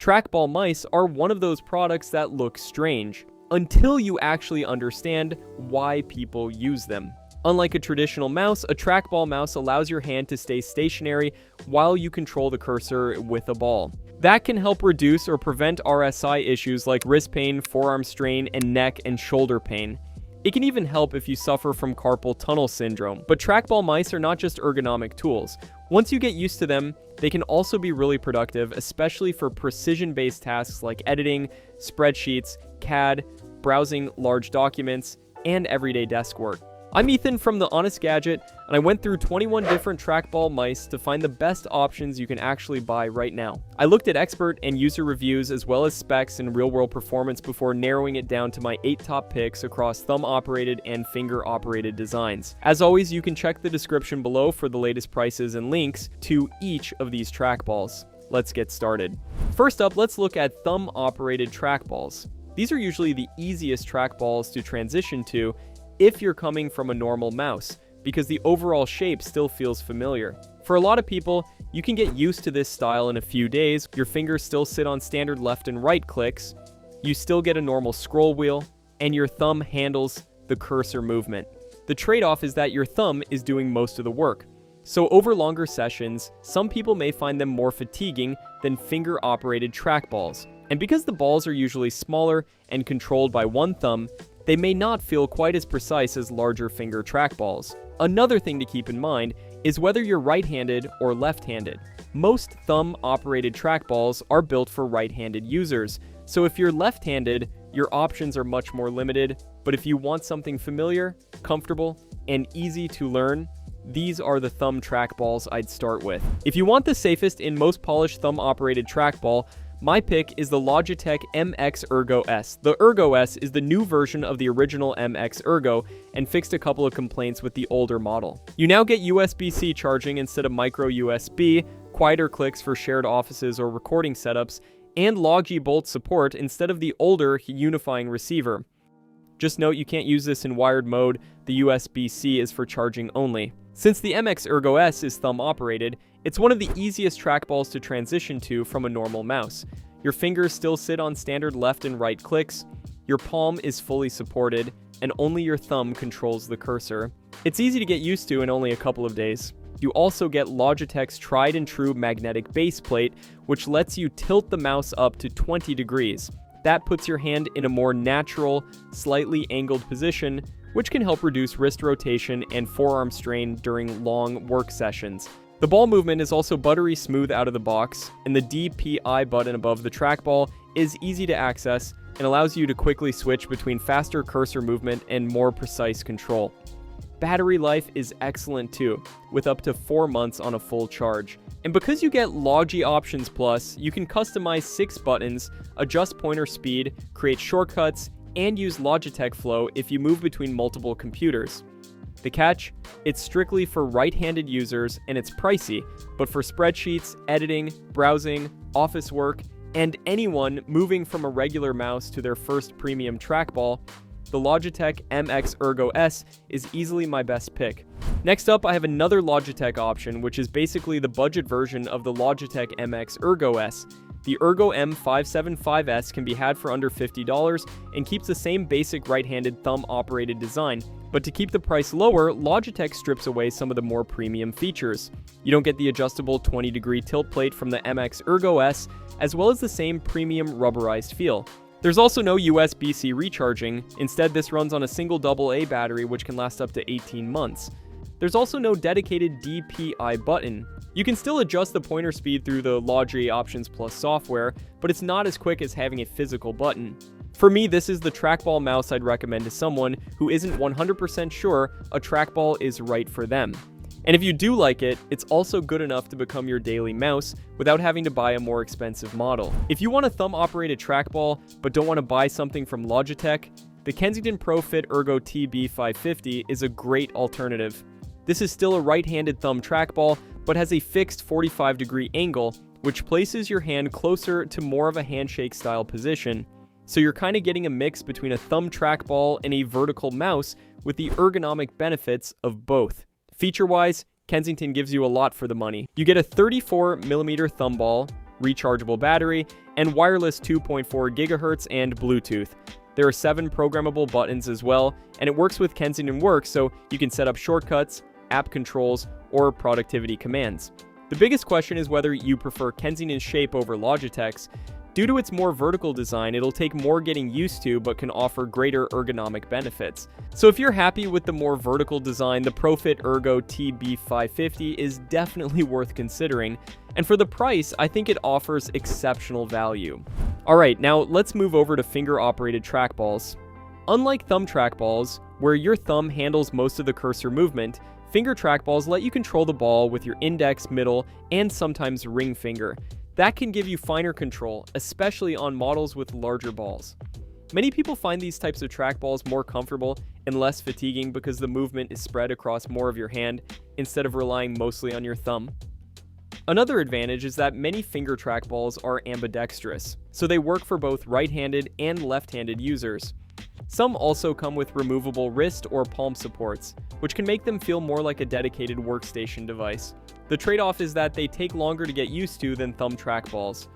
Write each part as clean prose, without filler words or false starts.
Trackball mice are one of those products that look strange, until you actually understand why people use them. Unlike a traditional mouse, a trackball mouse allows your hand to stay stationary while you control the cursor with a ball. That can help reduce or prevent RSI issues like wrist pain, forearm strain, and neck and shoulder pain. It can even help if you suffer from carpal tunnel syndrome. But trackball mice are not just ergonomic tools. Once you get used to them, they can also be really productive, especially for precision-based tasks like editing, spreadsheets, CAD, browsing large documents, and everyday desk work. I'm Ethan from The Honest Gadget, and I went through 21 different trackball mice to find the best options you can actually buy right now. I looked at expert and user reviews as well as specs and real-world performance before narrowing it down to my 8 top picks across thumb-operated and finger-operated designs. As always, you can check the description below for the latest prices and links to each of these trackballs. Let's get started. First up, let's look at thumb-operated trackballs. These are usually the easiest trackballs to transition to if you're coming from a normal mouse, because the overall shape still feels familiar. For a lot of people, you can get used to this style in a few days. Your fingers still sit on standard left and right clicks, you still get a normal scroll wheel, and your thumb handles the cursor movement. The trade-off is that your thumb is doing most of the work. So over longer sessions, some people may find them more fatiguing than finger-operated trackballs. And because the balls are usually smaller and controlled by one thumb, they may not feel quite as precise as larger finger trackballs. Another thing to keep in mind is whether you're right-handed or left-handed. Most thumb-operated trackballs are built for right-handed users, so if you're left-handed, your options are much more limited, but if you want something familiar, comfortable, and easy to learn, these are the thumb trackballs I'd start with. If you want the safest and most polished thumb-operated trackball, my pick is the Logitech MX Ergo S. The Ergo S is the new version of the original MX Ergo and fixed a couple of complaints with the older model. You now get USB-C charging instead of micro USB, quieter clicks for shared offices or recording setups, and Logi-Bolt support instead of the older unifying receiver. Just note you can't use this in wired mode, the USB-C is for charging only. Since the MX Ergo S is thumb-operated, it's one of the easiest trackballs to transition to from a normal mouse. Your fingers still sit on standard left and right clicks, your palm is fully supported, and only your thumb controls the cursor. It's easy to get used to in only a couple of days. You also get Logitech's tried and true magnetic base plate, which lets you tilt the mouse up to 20 degrees. That puts your hand in a more natural, slightly angled position, which can help reduce wrist rotation and forearm strain during long work sessions. The ball movement is also buttery smooth out of the box, and the DPI button above the trackball is easy to access and allows you to quickly switch between faster cursor movement and more precise control. Battery life is excellent too, with up to 4 months on a full charge. And because you get Logi Options Plus, you can customize 6 buttons, adjust pointer speed, create shortcuts, and use Logitech Flow if you move between multiple computers. The catch? It's strictly for right-handed users and it's pricey, but for spreadsheets, editing, browsing, office work, and anyone moving from a regular mouse to their first premium trackball, the Logitech MX Ergo S is easily my best pick. Next up, I have another Logitech option, which is basically the budget version of the Logitech MX Ergo S. The Ergo M575S can be had for under $50 and keeps the same basic right-handed thumb-operated design, but to keep the price lower, Logitech strips away some of the more premium features. You don't get the adjustable 20-degree tilt plate from the MX Ergo S, as well as the same premium rubberized feel. There's also no USB-C recharging. Instead, this runs on a single AA battery, which can last up to 18 months. There's also no dedicated DPI button. You can still adjust the pointer speed through the Logi Options Plus software, but it's not as quick as having a physical button. For me, this is the trackball mouse I'd recommend to someone who isn't 100% sure a trackball is right for them. And if you do like it, it's also good enough to become your daily mouse without having to buy a more expensive model. If you want a thumb-operated trackball but don't want to buy something from Logitech, the Kensington ProFit Ergo TB550 is a great alternative. This is still a right-handed thumb trackball, but has a fixed 45-degree angle, which places your hand closer to more of a handshake-style position. So you're kind of getting a mix between a thumb trackball and a vertical mouse with the ergonomic benefits of both. Feature-wise, Kensington gives you a lot for the money. You get a 34mm thumb ball, rechargeable battery, and wireless 2.4 GHz and Bluetooth. There are 7 programmable buttons as well, and it works with Kensington Works, so you can set up shortcuts, app controls, or productivity commands. The biggest question is whether you prefer Kensington's shape over Logitech's. Due to its more vertical design, it'll take more getting used to but can offer greater ergonomic benefits. So if you're happy with the more vertical design, the ProFit Ergo TB550 is definitely worth considering, and for the price, I think it offers exceptional value. Alright, now let's move over to finger-operated trackballs. Unlike thumb trackballs, where your thumb handles most of the cursor movement, finger trackballs let you control the ball with your index, middle, and sometimes ring finger. That can give you finer control, especially on models with larger balls. Many people find these types of trackballs more comfortable and less fatiguing because the movement is spread across more of your hand instead of relying mostly on your thumb. Another advantage is that many finger trackballs are ambidextrous, so they work for both right-handed and left-handed users. Some also come with removable wrist or palm supports, which can make them feel more like a dedicated workstation device. The trade-off is that they take longer to get used to than thumb trackballs.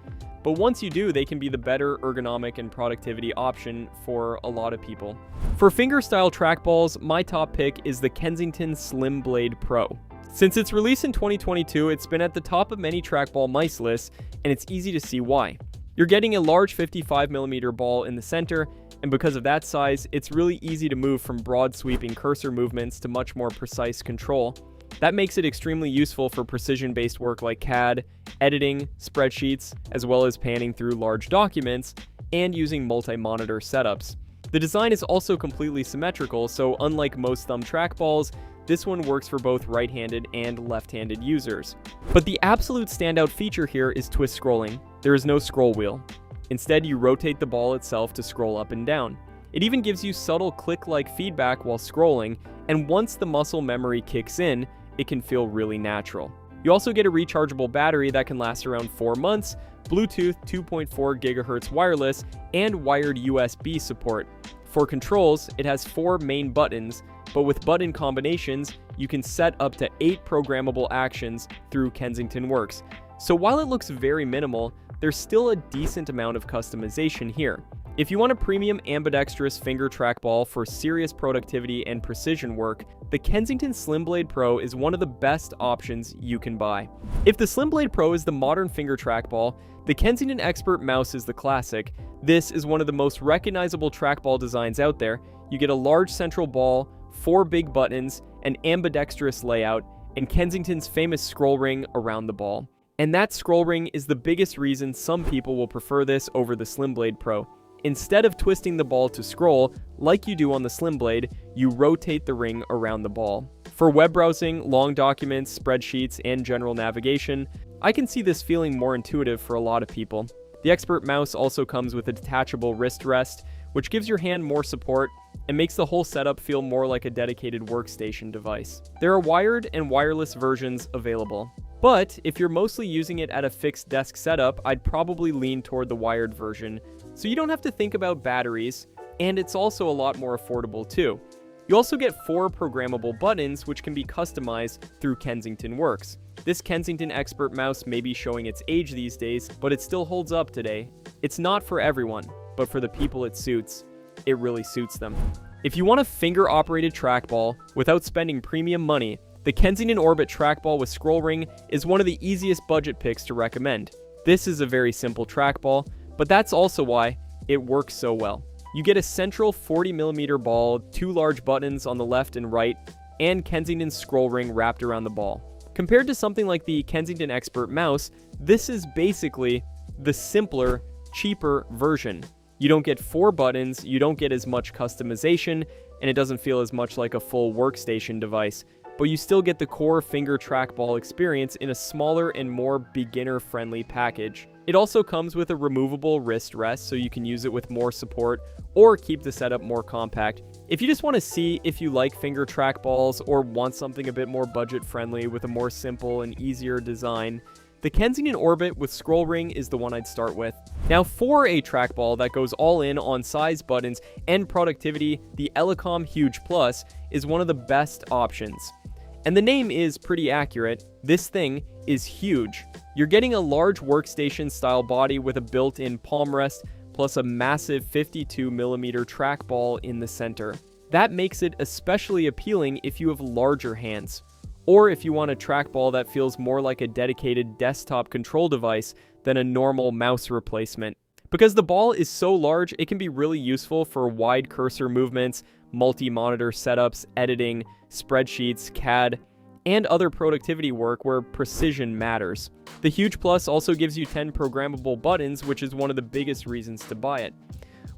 But once you do, they can be the better ergonomic and productivity option for a lot of people. For finger-style trackballs, my top pick is the Kensington SlimBlade Pro. Since its release in 2022, it's been at the top of many trackball mice lists, and it's easy to see why. You're getting a large 55mm ball in the center, and because of that size, it's really easy to move from broad sweeping cursor movements to much more precise control. That makes it extremely useful for precision-based work like CAD, editing, spreadsheets, as well as panning through large documents, and using multi-monitor setups. The design is also completely symmetrical, so unlike most thumb trackballs, this one works for both right-handed and left-handed users. But the absolute standout feature here is twist scrolling. There is no scroll wheel. Instead, you rotate the ball itself to scroll up and down. It even gives you subtle click-like feedback while scrolling, and once the muscle memory kicks in, it can feel really natural. You also get a rechargeable battery that can last around 4 months, Bluetooth 2.4 GHz wireless, and wired USB support. For controls, it has 4 main buttons, but with button combinations, you can set up to 8 programmable actions through Kensington Works. So while it looks very minimal, there's still a decent amount of customization here. If you want a premium ambidextrous finger trackball for serious productivity and precision work, the Kensington SlimBlade Pro is one of the best options you can buy. If the SlimBlade Pro is the modern finger trackball, the Kensington Expert mouse is the classic. This is one of the most recognizable trackball designs out there. You get a large central ball, 4 big buttons, an ambidextrous layout, and Kensington's famous scroll ring around the ball. And that scroll ring is the biggest reason some people will prefer this over the SlimBlade Pro. Instead of twisting the ball to scroll, like you do on the SlimBlade, you rotate the ring around the ball. For web browsing, long documents, spreadsheets, and general navigation, I can see this feeling more intuitive for a lot of people. The Expert mouse also comes with a detachable wrist rest, which gives your hand more support and makes the whole setup feel more like a dedicated workstation device. There are wired and wireless versions available. But if you're mostly using it at a fixed desk setup, I'd probably lean toward the wired version, so you don't have to think about batteries, and it's also a lot more affordable too. You also get 4 programmable buttons which can be customized through Kensington Works. This Kensington Expert mouse may be showing its age these days, but it still holds up today. It's not for everyone, but for the people it suits, it really suits them. If you want a finger-operated trackball without spending premium money, the Kensington Orbit trackball with scroll ring is one of the easiest budget picks to recommend. This is a very simple trackball, but that's also why it works so well. You get a central 40mm ball, 2 large buttons on the left and right, and Kensington's scroll ring wrapped around the ball. Compared to something like the Kensington Expert mouse, this is basically the simpler, cheaper version. You don't get 4 buttons, you don't get as much customization, and it doesn't feel as much like a full workstation device, but you still get the core finger trackball experience in a smaller and more beginner-friendly package. It also comes with a removable wrist rest, so you can use it with more support or keep the setup more compact. If you just want to see if you like finger trackballs or want something a bit more budget-friendly with a more simple and easier design, the Kensington Orbit with scroll ring is the one I'd start with. Now, for a trackball that goes all in on size, buttons, and productivity, the ELECOM Huge Plus is one of the best options. And the name is pretty accurate. This thing is huge. You're getting a large workstation-style body with a built-in palm rest, plus a massive 52mm trackball in the center. That makes it especially appealing if you have larger hands, or if you want a trackball that feels more like a dedicated desktop control device than a normal mouse replacement. Because the ball is so large, it can be really useful for wide cursor movements, multi-monitor setups, editing, spreadsheets, CAD, and other productivity work where precision matters. The Huge Plus also gives you 10 programmable buttons, which is one of the biggest reasons to buy it.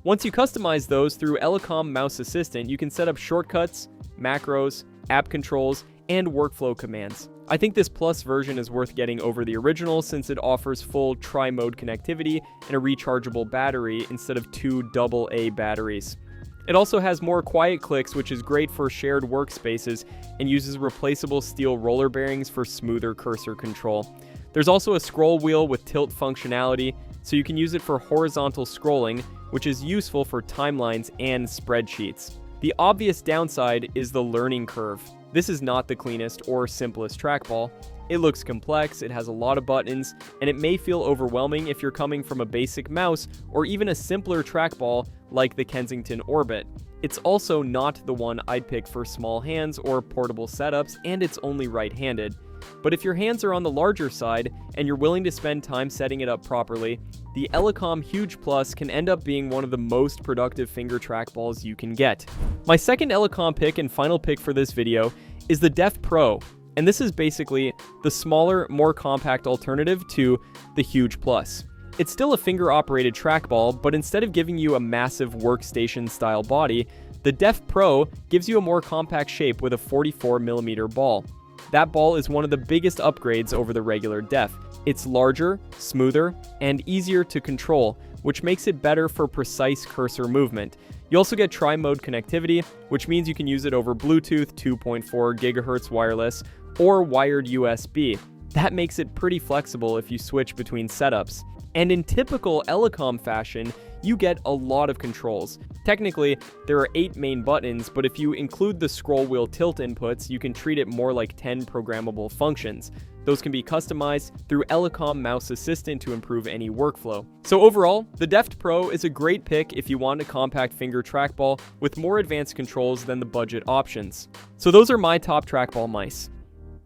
Once you customize those through ELECOM Mouse Assistant, you can set up shortcuts, macros, app controls, and workflow commands. I think this Plus version is worth getting over the original since it offers full tri-mode connectivity and a rechargeable battery instead of 2 AA batteries. It also has more quiet clicks, which is great for shared workspaces, and uses replaceable steel roller bearings for smoother cursor control. There's also a scroll wheel with tilt functionality, so you can use it for horizontal scrolling, which is useful for timelines and spreadsheets. The obvious downside is the learning curve. This is not the cleanest or simplest trackball. It looks complex, it has a lot of buttons, and it may feel overwhelming if you're coming from a basic mouse or even a simpler trackball like the Kensington Orbit. It's also not the one I'd pick for small hands or portable setups, and it's only right-handed. But if your hands are on the larger side and you're willing to spend time setting it up properly, the ELECOM Huge Plus can end up being one of the most productive finger trackballs you can get. My second ELECOM pick and final pick for this video is the DEFT Pro, and this is basically the smaller, more compact alternative to the Huge Plus. It's still a finger-operated trackball, but instead of giving you a massive workstation-style body, the DEFT Pro gives you a more compact shape with a 44mm ball. That ball is one of the biggest upgrades over the regular DEFT. It's larger, smoother, and easier to control, which makes it better for precise cursor movement. You also get tri-mode connectivity, which means you can use it over Bluetooth, 2.4 GHz wireless, or wired USB. That makes it pretty flexible if you switch between setups. And in typical ELECOM fashion, you get a lot of controls. Technically, there are 8 main buttons, but if you include the scroll wheel tilt inputs, you can treat it more like 10 programmable functions. Those can be customized through ELECOM Mouse Assistant to improve any workflow. So overall, the DEFT Pro is a great pick if you want a compact finger trackball with more advanced controls than the budget options. So those are my top trackball mice.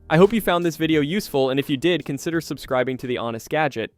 I hope you found this video useful, and if you did, consider subscribing to The Honest Gadget.